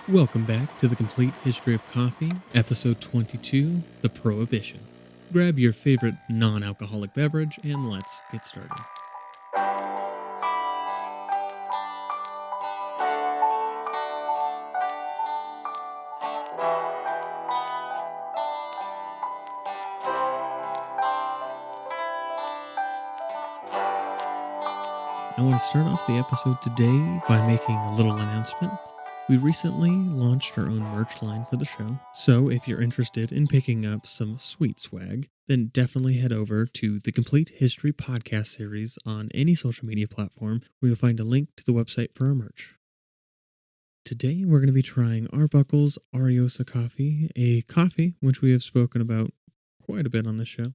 Welcome back to the Complete History of Coffee, Episode 22, The Prohibition. Grab your favorite non-alcoholic beverage and let's get started. I want to start off the episode today by making a little announcement. We recently launched our own merch line for the show, so if you're interested in picking up some sweet swag, then definitely head over to the Complete History podcast series on any social media platform where you'll find a link to the website for our merch. Today we're going to be trying Arbuckle's Ariosa coffee, a coffee which we have spoken about quite a bit on this show.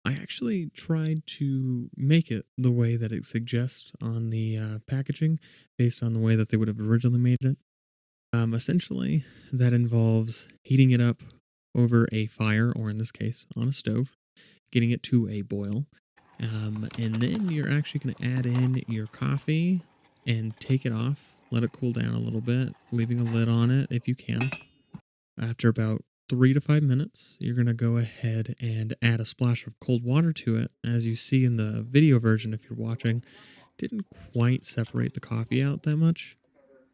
I actually tried to make it the way that it suggests on the packaging, based on the way that they would have originally made it. Essentially, that involves heating it up over a fire, or in this case, on a stove, getting it to a boil, and then you're actually going to add in your coffee and take it off, let it cool down a little bit, leaving a lid on it if you can. After about 3 to 5 minutes, you're going to go ahead and add a splash of cold water to it. As you see in the video version, if you're watching, didn't quite separate the coffee out that much.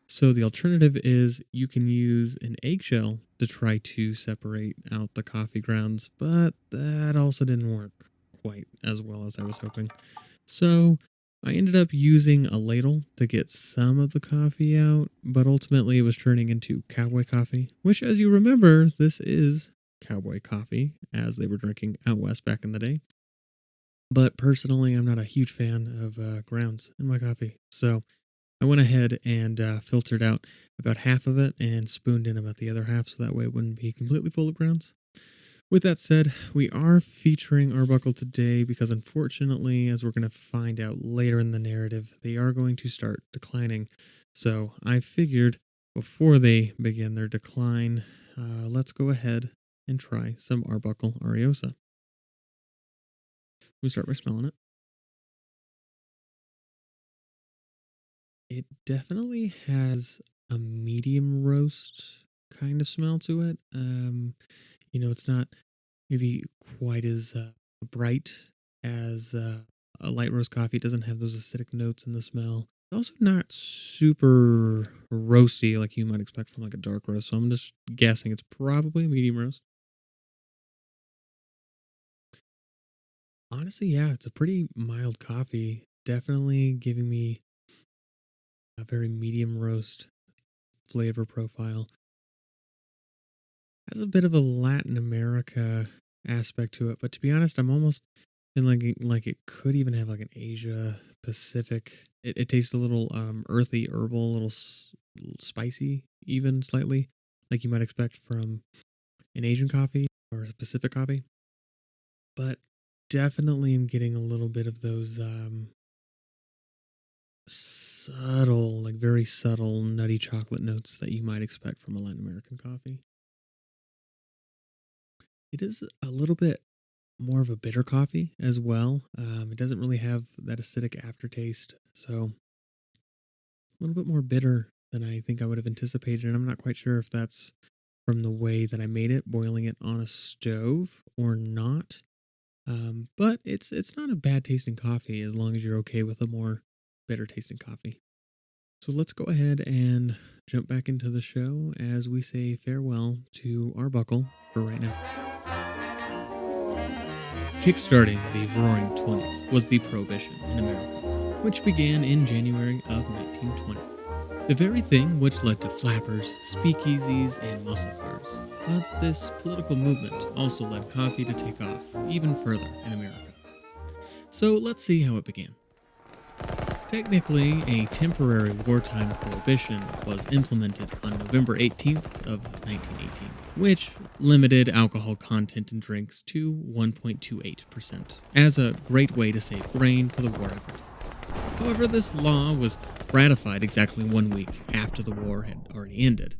So the alternative is you can use an eggshell to try to separate out the coffee grounds, but that also didn't work quite as well as I was hoping. So I ended up using a ladle to get some of the coffee out, but ultimately it was turning into cowboy coffee, which, as you remember, this is cowboy coffee, as they were drinking out west back in the day. But personally, I'm not a huge fan of grounds in my coffee, so I went ahead and filtered out about half of it and spooned in about the other half, so that way it wouldn't be completely full of grounds. With that said, we are featuring Arbuckle today because unfortunately, as we're going to find out later in the narrative, they are going to start declining. So I figured before they begin their decline, let's go ahead and try some Arbuckle Ariosa. We start by smelling it. It definitely has a medium roast kind of smell to it. It's not maybe quite as bright as a light roast coffee. It doesn't have those acidic notes in the smell. Also not super roasty like you might expect from like a dark roast. So I'm just guessing it's probably medium roast. Honestly, yeah, it's a pretty mild coffee. Definitely giving me a very medium roast flavor profile. Has a bit of a Latin America aspect to it, but to be honest, I'm almost feeling like it could even have like an Asia Pacific. It tastes a little earthy, herbal, a little spicy, even slightly, like you might expect from an Asian coffee or a Pacific coffee. But definitely am getting a little bit of those subtle, like very subtle, nutty chocolate notes that you might expect from a Latin American coffee. It is a little bit more of a bitter coffee as well. It doesn't really have that acidic aftertaste, so a little bit more bitter than I think I would have anticipated. And I'm not quite sure if that's from the way that I made it, boiling it on a stove or not. But it's not a bad tasting coffee as long as you're okay with a more bitter tasting coffee. So let's go ahead and jump back into the show as we say farewell to Arbuckle for right now. Kickstarting the Roaring Twenties was the Prohibition in America, which began in January of 1920. The very thing which led to flappers, speakeasies, and muscle cars. But this political movement also led coffee to take off even further in America. So let's see how it began. Technically, a temporary wartime prohibition was implemented on November 18th of 1918, which limited alcohol content in drinks to 1.28% as a great way to save grain for the war effort. However, this law was ratified exactly 1 week after the war had already ended.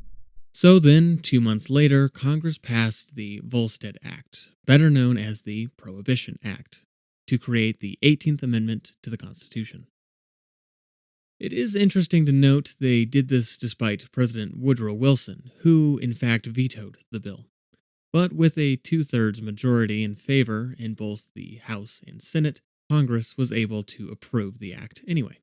So then, 2 months later, Congress passed the Volstead Act, better known as the Prohibition Act, to create the 18th Amendment to the Constitution. It is interesting to note they did this despite President Woodrow Wilson, who in fact vetoed the bill. But with a two-thirds majority in favor in both the House and Senate, Congress was able to approve the act anyway.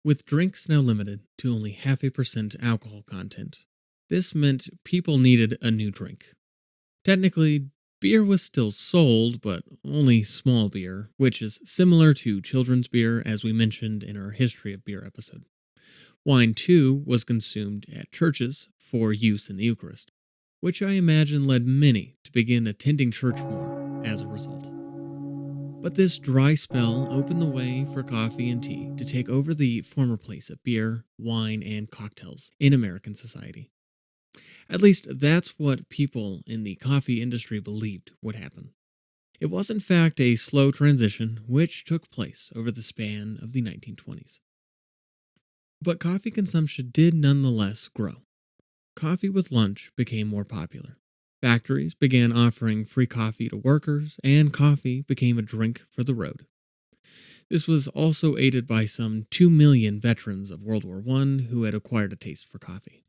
With drinks now limited to only 0.5% alcohol content, this meant people needed a new drink. Technically, beer was still sold, but only small beer, which is similar to children's beer as we mentioned in our History of Beer episode. Wine, too, was consumed at churches for use in the Eucharist, which I imagine led many to begin attending church more as a result. But this dry spell opened the way for coffee and tea to take over the former place of beer, wine, and cocktails in American society. At least that's what people in the coffee industry believed would happen. It was in fact a slow transition which took place over the span of the 1920s. But coffee consumption did nonetheless grow. Coffee with lunch became more popular. Factories began offering free coffee to workers, and coffee became a drink for the road. This was also aided by some 2 million veterans of World War I who had acquired a taste for coffee.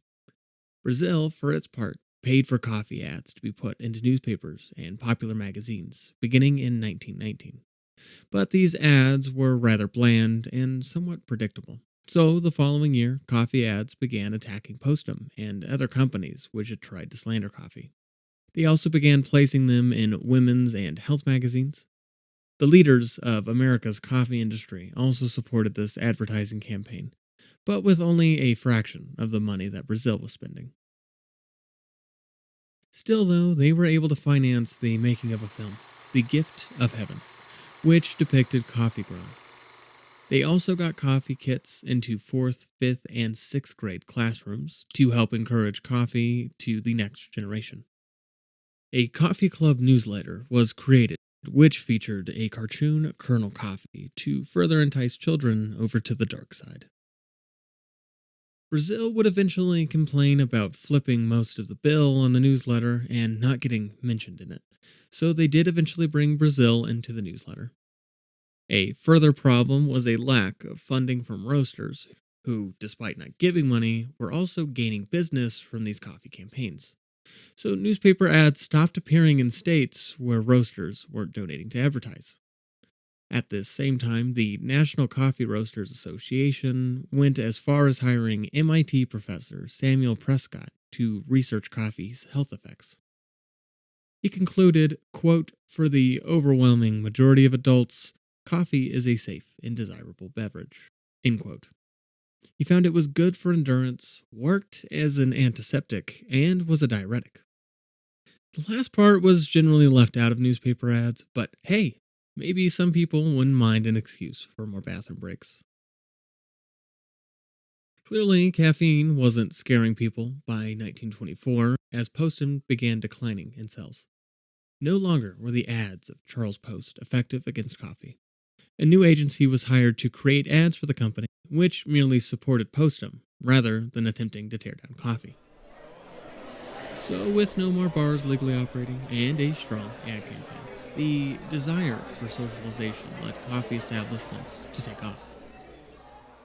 Brazil, for its part, paid for coffee ads to be put into newspapers and popular magazines, beginning in 1919. But these ads were rather bland and somewhat predictable. So the following year, coffee ads began attacking Postum and other companies which had tried to slander coffee. They also began placing them in women's and health magazines. The leaders of America's coffee industry also supported this advertising campaign, but with only a fraction of the money that Brazil was spending. Still, though, they were able to finance the making of a film, The Gift of Heaven, which depicted coffee growing. They also got coffee kits into 4th, 5th, and 6th grade classrooms to help encourage coffee to the next generation. A coffee club newsletter was created, which featured a cartoon Colonel Coffee to further entice children over to the dark side. Brazil would eventually complain about flipping most of the bill on the newsletter and not getting mentioned in it, so they did eventually bring Brazil into the newsletter. A further problem was a lack of funding from roasters, who, despite not giving money, were also gaining business from these coffee campaigns. So newspaper ads stopped appearing in states where roasters weren't donating to advertise. At this same time, the National Coffee Roasters Association went as far as hiring MIT professor Samuel Prescott to research coffee's health effects. He concluded, quote, "For the overwhelming majority of adults, coffee is a safe and desirable beverage," end quote. He found it was good for endurance, worked as an antiseptic, and was a diuretic. The last part was generally left out of newspaper ads, but hey, maybe some people wouldn't mind an excuse for more bathroom breaks. Clearly, caffeine wasn't scaring people by 1924 as Postum began declining in sales. No longer were the ads of Charles Post effective against coffee. A new agency was hired to create ads for the company, which merely supported Postum, rather than attempting to tear down coffee. So, with no more bars legally operating and a strong ad campaign, the desire for socialization led coffee establishments to take off.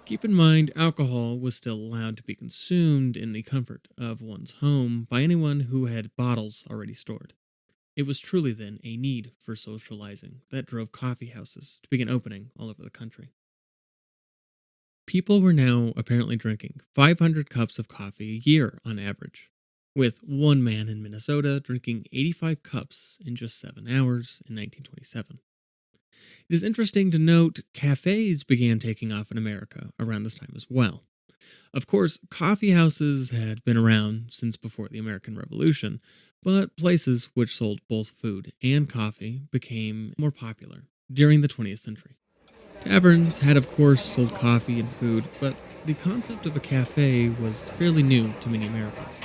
Keep in mind, alcohol was still allowed to be consumed in the comfort of one's home by anyone who had bottles already stored. It was truly then a need for socializing that drove coffee houses to begin opening all over the country. People were now apparently drinking 500 cups of coffee a year on average, with one man in Minnesota drinking 85 cups in just 7 hours in 1927. It is interesting to note cafes began taking off in America around this time as well. Of course, coffee houses had been around since before the American Revolution, but places which sold both food and coffee became more popular during the 20th century. Taverns had, of course, sold coffee and food, but the concept of a cafe was fairly new to many Americans.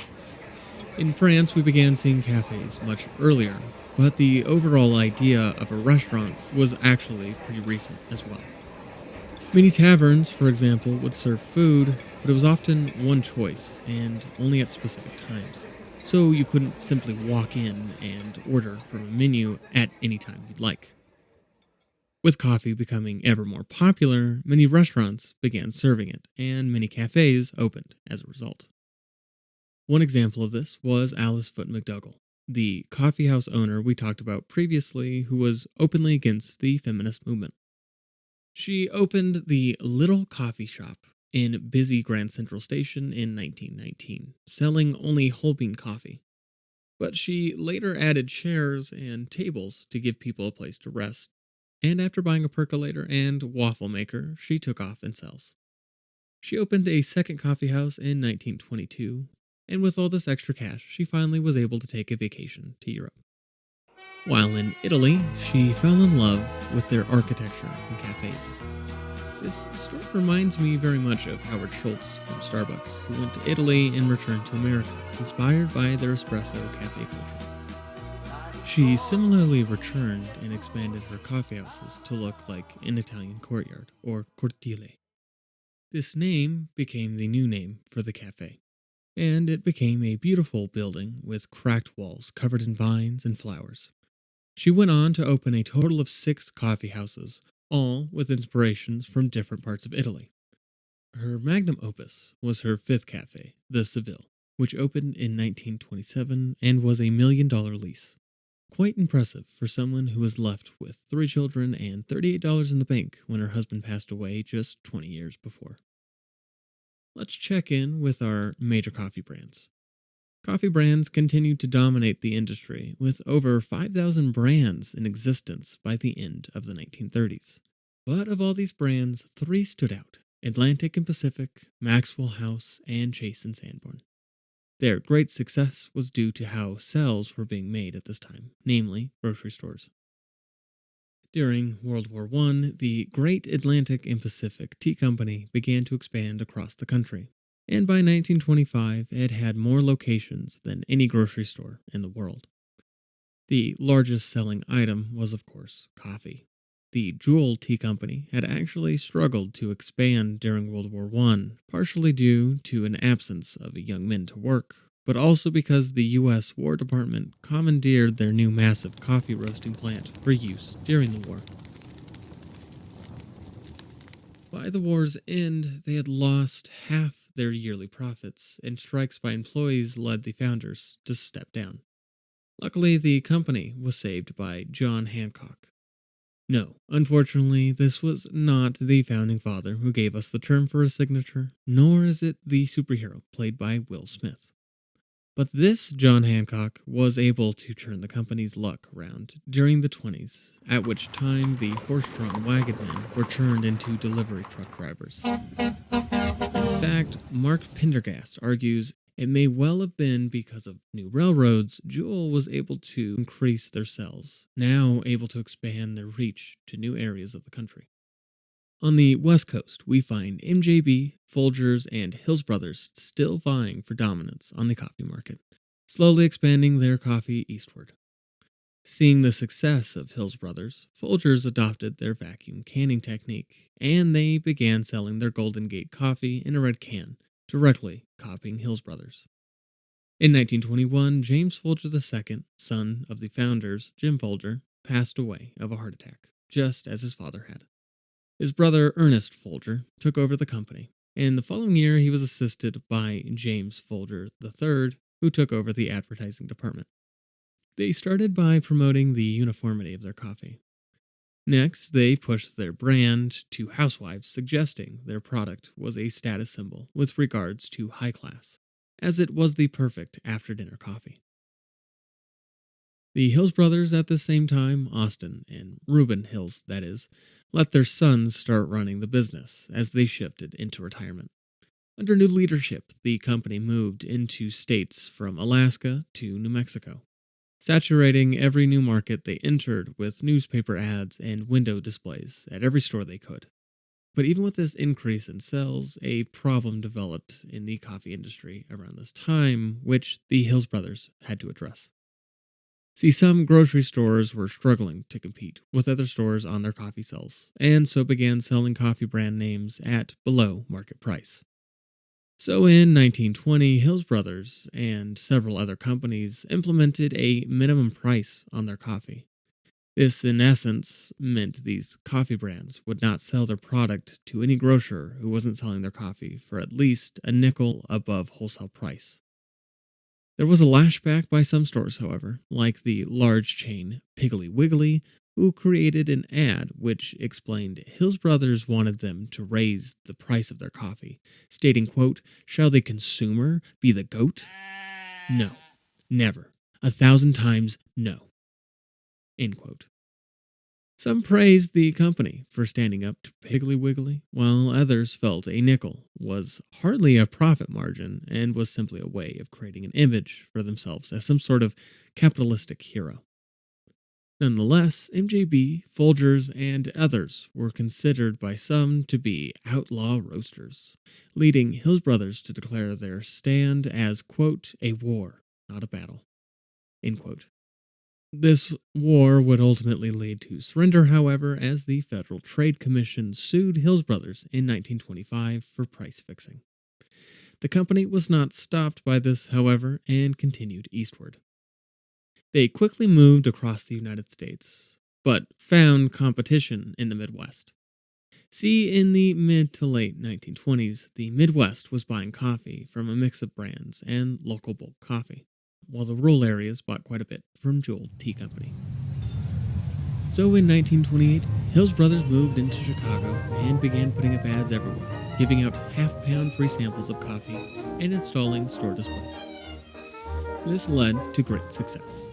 In France, we began seeing cafes much earlier, but the overall idea of a restaurant was actually pretty recent as well. Many taverns, for example, would serve food, but it was often one choice and only at specific times. So you couldn't simply walk in and order from a menu at any time you'd like. With coffee becoming ever more popular, many restaurants began serving it, and many cafes opened as a result. One example of this was Alice Foote McDougall, the coffeehouse owner we talked about previously, who was openly against the feminist movement. She opened the Little Coffee Shop in busy Grand Central Station in 1919, selling only whole bean coffee. But she later added chairs and tables to give people a place to rest. And after buying a percolator and waffle maker, she took off in sales. She opened a second coffee house in 1922, and with all this extra cash, she finally was able to take a vacation to Europe. While in Italy, she fell in love with their architecture and cafes. This story reminds me very much of Howard Schultz from Starbucks, who went to Italy and returned to America, inspired by their espresso cafe culture. She similarly returned and expanded her coffeehouses to look like an Italian courtyard, or cortile. This name became the new name for the cafe, and it became a beautiful building with cracked walls covered in vines and flowers. She went on to open a total of 6 coffee houses, all with inspirations from different parts of Italy. Her magnum opus was her 5th cafe, the Seville, which opened in 1927 and was a $1 million lease. Quite impressive for someone who was left with 3 children and $38 in the bank when her husband passed away just 20 years before. Let's check in with our major coffee brands. Coffee brands continued to dominate the industry, with over 5,000 brands in existence by the end of the 1930s. But of all these brands, 3 stood out: Atlantic and Pacific, Maxwell House, and Chase and Sanborn. Their great success was due to how sales were being made at this time, namely grocery stores. During World War I, the Great Atlantic and Pacific Tea Company began to expand across the country, and by 1925 it had more locations than any grocery store in the world. The largest selling item was, of course, coffee. The Jewel Tea Company had actually struggled to expand during World War I, partially due to an absence of young men to work, but also because the U.S. War Department commandeered their new massive coffee roasting plant for use during the war. By the war's end, they had lost half their yearly profits, and strikes by employees led the founders to step down. Luckily, the company was saved by John Hancock. No, unfortunately, this was not the founding father who gave us the term for a signature, nor is it the superhero played by Will Smith. But this John Hancock was able to turn the company's luck around during the 20s, at which time the horse-drawn wagon men were turned into delivery truck drivers. In fact, Mark Pendergast argues it may well have been because of new railroads, Jewel was able to increase their sales, now able to expand their reach to new areas of the country. On the West Coast, we find MJB, Folgers, and Hills Brothers still vying for dominance on the coffee market, slowly expanding their coffee eastward. Seeing the success of Hills Brothers, Folgers adopted their vacuum canning technique, and they began selling their Golden Gate coffee in a red can, directly copying Hills Brothers. In 1921, James Folger II, son of the founders, Jim Folger, passed away of a heart attack, just as his father had. His brother, Ernest Folger, took over the company, and the following year he was assisted by James Folger III, who took over the advertising department. They started by promoting the uniformity of their coffee. Next, they pushed their brand to housewives, suggesting their product was a status symbol with regards to high class, as it was the perfect after-dinner coffee. The Hills brothers at the same time, Austin and Reuben Hills, that is, let their sons start running the business as they shifted into retirement. Under new leadership, the company moved into states from Alaska to New Mexico, saturating every new market they entered with newspaper ads and window displays at every store they could. But even with this increase in sales, a problem developed in the coffee industry around this time, which the Hills brothers had to address. See, some grocery stores were struggling to compete with other stores on their coffee sales, and so began selling coffee brand names at below market price. So in 1920, Hills Brothers and several other companies implemented a minimum price on their coffee. This, in essence, meant these coffee brands would not sell their product to any grocer who wasn't selling their coffee for at least a nickel above wholesale price. There was a lashback by some stores, however, like the large chain Piggly Wiggly, who created an ad which explained Hills Brothers wanted them to raise the price of their coffee, stating, quote, "Shall the consumer be the goat? No, never. 1,000 times no." End quote. Some praised the company for standing up to Piggly Wiggly, while others felt a nickel was hardly a profit margin and was simply a way of creating an image for themselves as some sort of capitalistic hero. Nonetheless, MJB, Folgers, and others were considered by some to be outlaw roasters, leading Hills Brothers to declare their stand as, quote, "a war, not a battle," end quote. This war would ultimately lead to surrender, however, as the Federal Trade Commission sued Hills Brothers in 1925 for price fixing. The company was not stopped by this, however, and continued eastward. They quickly moved across the United States, but found competition in the Midwest. See, in the mid to late 1920s, the Midwest was buying coffee from a mix of brands and local bulk coffee, while the rural areas bought quite a bit from Jewel Tea Company. So in 1928, Hills Brothers moved into Chicago and began putting up ads everywhere, giving out half-pound free samples of coffee and installing store displays. This led to great success.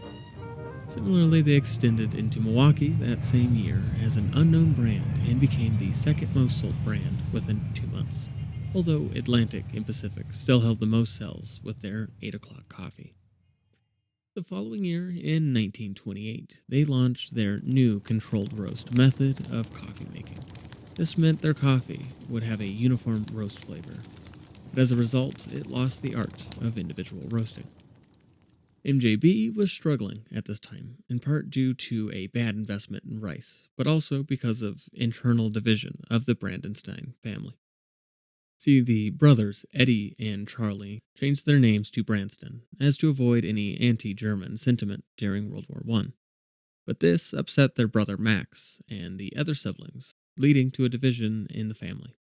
Similarly, they extended into Milwaukee that same year as an unknown brand and became the second most sold brand within 2 months, although Atlantic and Pacific still held the most sales with their 8 o'clock coffee. The following year, in 1928, they launched their new controlled roast method of coffee making. This meant their coffee would have a uniform roast flavor, but as a result, it lost the art of individual roasting. MJB was struggling at this time, in part due to a bad investment in rice, but also because of internal division of the Brandenstein family. See, the brothers Eddie and Charlie changed their names to Branston as to avoid any anti-German sentiment during World War I. But this upset their brother Max and the other siblings, leading to a division in the family.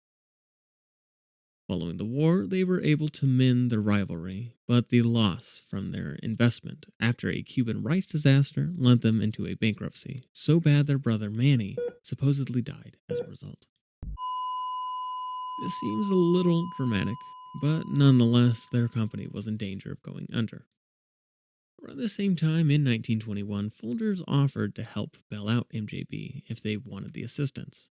Following the war, they were able to mend their rivalry, but the loss from their investment after a Cuban rice disaster led them into a bankruptcy so bad their brother Manny supposedly died as a result. This seems a little dramatic, but nonetheless, their company was in danger of going under. Around the same time, in 1921, Folgers offered to help bail out MJB if they wanted the assistance.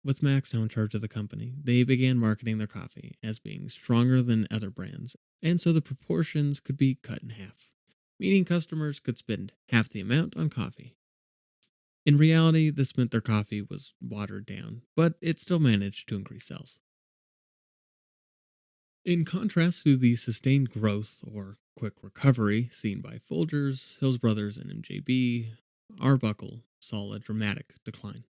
With Max now in charge of the company, they began marketing their coffee as being stronger than other brands, and so the proportions could be cut in half, meaning customers could spend half the amount on coffee. In reality, this meant their coffee was watered down, but it still managed to increase sales. In contrast to the sustained growth or quick recovery seen by Folgers, Hills Brothers, and MJB, Arbuckle saw a dramatic decline.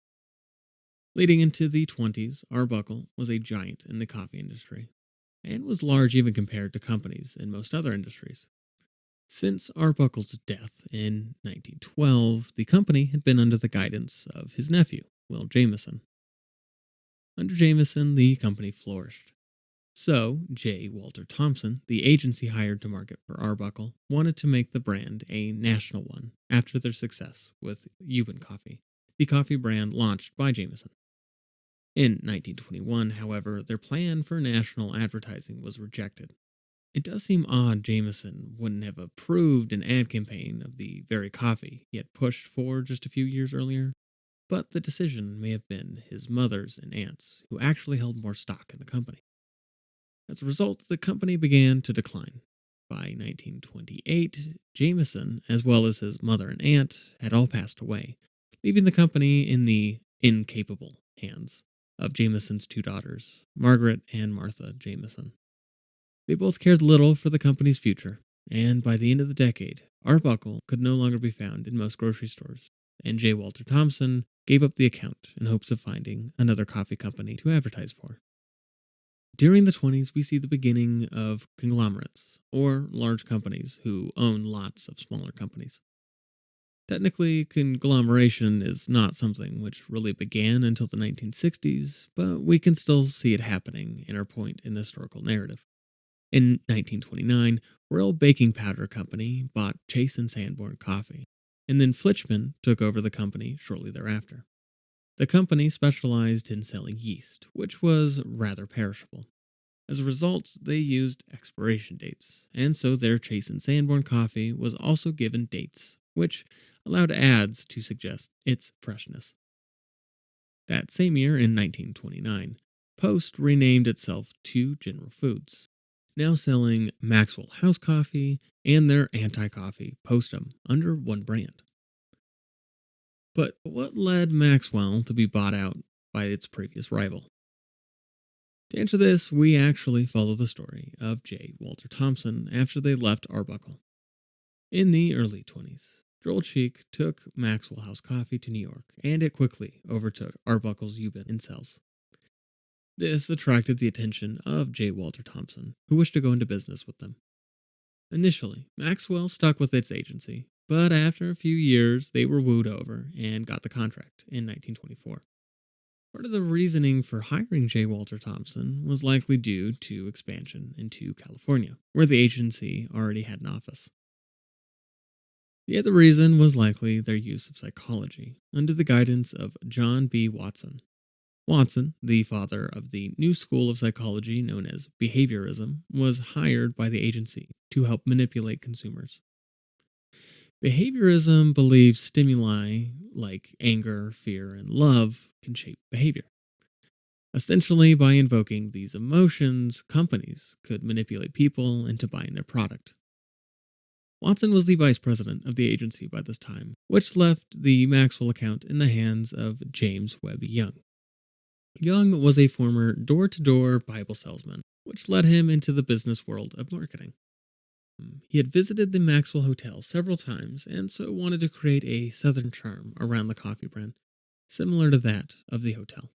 Leading into the 20s, Arbuckle was a giant in the coffee industry, and was large even compared to companies in most other industries. Since Arbuckle's death in 1912, the company had been under the guidance of his nephew, Will Jameson. Under Jameson, the company flourished. So, J. Walter Thompson, the agency hired to market for Arbuckle, wanted to make the brand a national one after their success with Euban Coffee, the coffee brand launched by Jameson. In 1921, however, their plan for national advertising was rejected. It does seem odd Jameson wouldn't have approved an ad campaign of the very coffee he had pushed for just a few years earlier, but the decision may have been his mother's and aunt's, who actually held more stock in the company. As a result, the company began to decline. By 1928, Jameson, as well as his mother and aunt, had all passed away, leaving the company in the incapable hands of Jameson's two daughters, Margaret and Martha Jameson. They both cared little for the company's future, and by the end of the decade, Arbuckle could no longer be found in most grocery stores, and J. Walter Thompson gave up the account in hopes of finding another coffee company to advertise for. During the 20s, we see the beginning of conglomerates, or large companies who own lots of smaller companies. Technically, conglomeration is not something which really began until the 1960s, but we can still see it happening in our point in the historical narrative. In 1929, Royal Baking Powder Company bought Chase and Sanborn Coffee, and then Flitchman took over the company shortly thereafter. The company specialized in selling yeast, which was rather perishable. As a result, they used expiration dates, and so their Chase and Sanborn coffee was also given dates, which allowed ads to suggest its freshness. That same year, in 1929, Post renamed itself to General Foods, now selling Maxwell House Coffee and their anti-coffee Postum under one brand. But what led Maxwell to be bought out by its previous rival? To answer this, we actually follow the story of J. Walter Thompson after they left Arbuckle. In the early 20s, Joel Cheek took Maxwell House Coffee to New York, and it quickly overtook Arbuckle's Ubin in sales. This attracted the attention of J. Walter Thompson, who wished to go into business with them. Initially, Maxwell stuck with its agency, but after a few years, they were wooed over and got the contract in 1924. Part of the reasoning for hiring J. Walter Thompson was likely due to expansion into California, where the agency already had an office. The other reason was likely their use of psychology, under the guidance of John B. Watson. Watson, the father of the new school of psychology known as behaviorism, was hired by the agency to help manipulate consumers. Behaviorism believes stimuli like anger, fear, and love can shape behavior. Essentially, by invoking these emotions, companies could manipulate people into buying their product. Watson was the vice president of the agency by this time, which left the Maxwell account in the hands of James Webb Young. Young was a former door-to-door Bible salesman, which led him into the business world of marketing. He had visited the Maxwell Hotel several times and so wanted to create a southern charm around the coffee brand, similar to that of the hotel.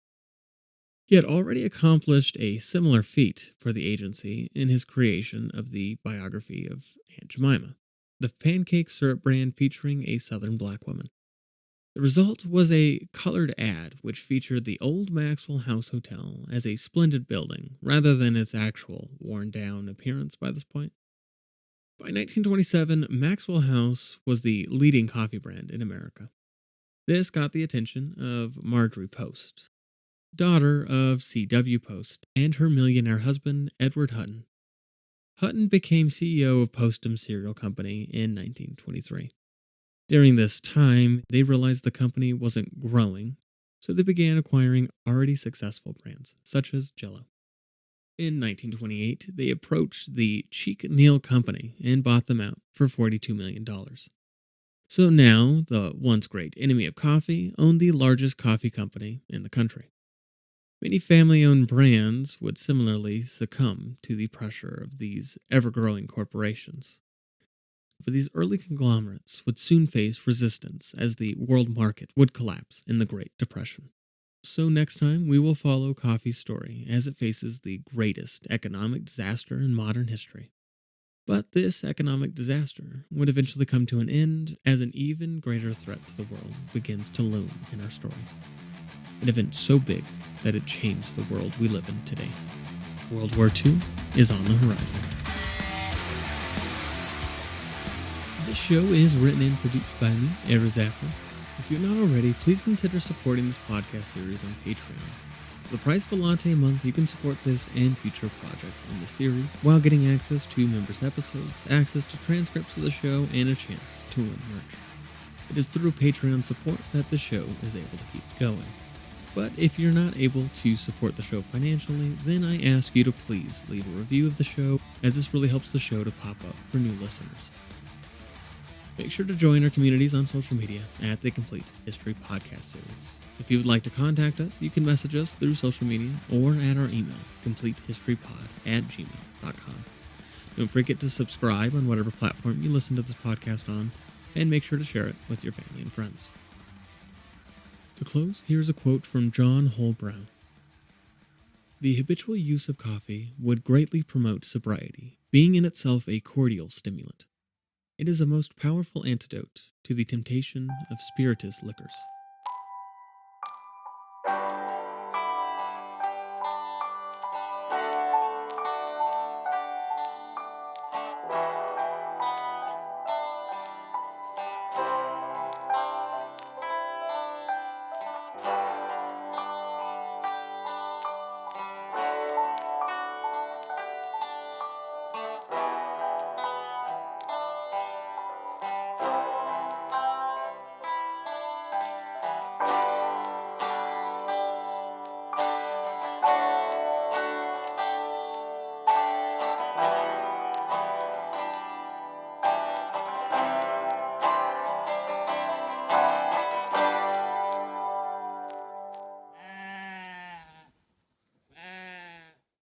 He had already accomplished a similar feat for the agency in his creation of the biography of Aunt Jemima, the pancake syrup brand featuring a southern black woman. The result was a colored ad which featured the old Maxwell House Hotel as a splendid building rather than its actual worn-down appearance by this point. By 1927, Maxwell House was the leading coffee brand in America. This got the attention of Marjorie Post, daughter of C.W. Post, and her millionaire husband, Edward Hutton. Hutton became CEO of Postum Cereal Company in 1923. During this time, they realized the company wasn't growing, so they began acquiring already successful brands, such as Jell-O. In 1928, they approached the Cheek Neal Company and bought them out for $42 million. So now, the once great enemy of coffee owned the largest coffee company in the country. Many family-owned brands would similarly succumb to the pressure of these ever-growing corporations. But these early conglomerates would soon face resistance as the world market would collapse in the Great Depression. So next time, we will follow coffee's story as it faces the greatest economic disaster in modern history. But this economic disaster would eventually come to an end as an even greater threat to the world begins to loom in our story. An event so big that it changed the world we live in today. World War II is on the horizon. This show is written and produced by me, Era Zaffer. If you're not already, please consider supporting this podcast series on Patreon. For the price of a latte a month, you can support this and future projects in the series while getting access to members' episodes, access to transcripts of the show, and a chance to win merch. It is through Patreon support that the show is able to keep going. But if you're not able to support the show financially, then I ask you to please leave a review of the show, as this really helps the show to pop up for new listeners. Make sure to join our communities on social media at the Complete History Podcast Series. If you would like to contact us, you can message us through social media or at our email, completehistorypod@gmail.com. Don't forget to subscribe on whatever platform you listen to this podcast on, and make sure to share it with your family and friends. To close, here's a quote from John Hull Brown. "The habitual use of coffee would greatly promote sobriety, being in itself a cordial stimulant. It is a most powerful antidote to the temptation of spirituous liquors.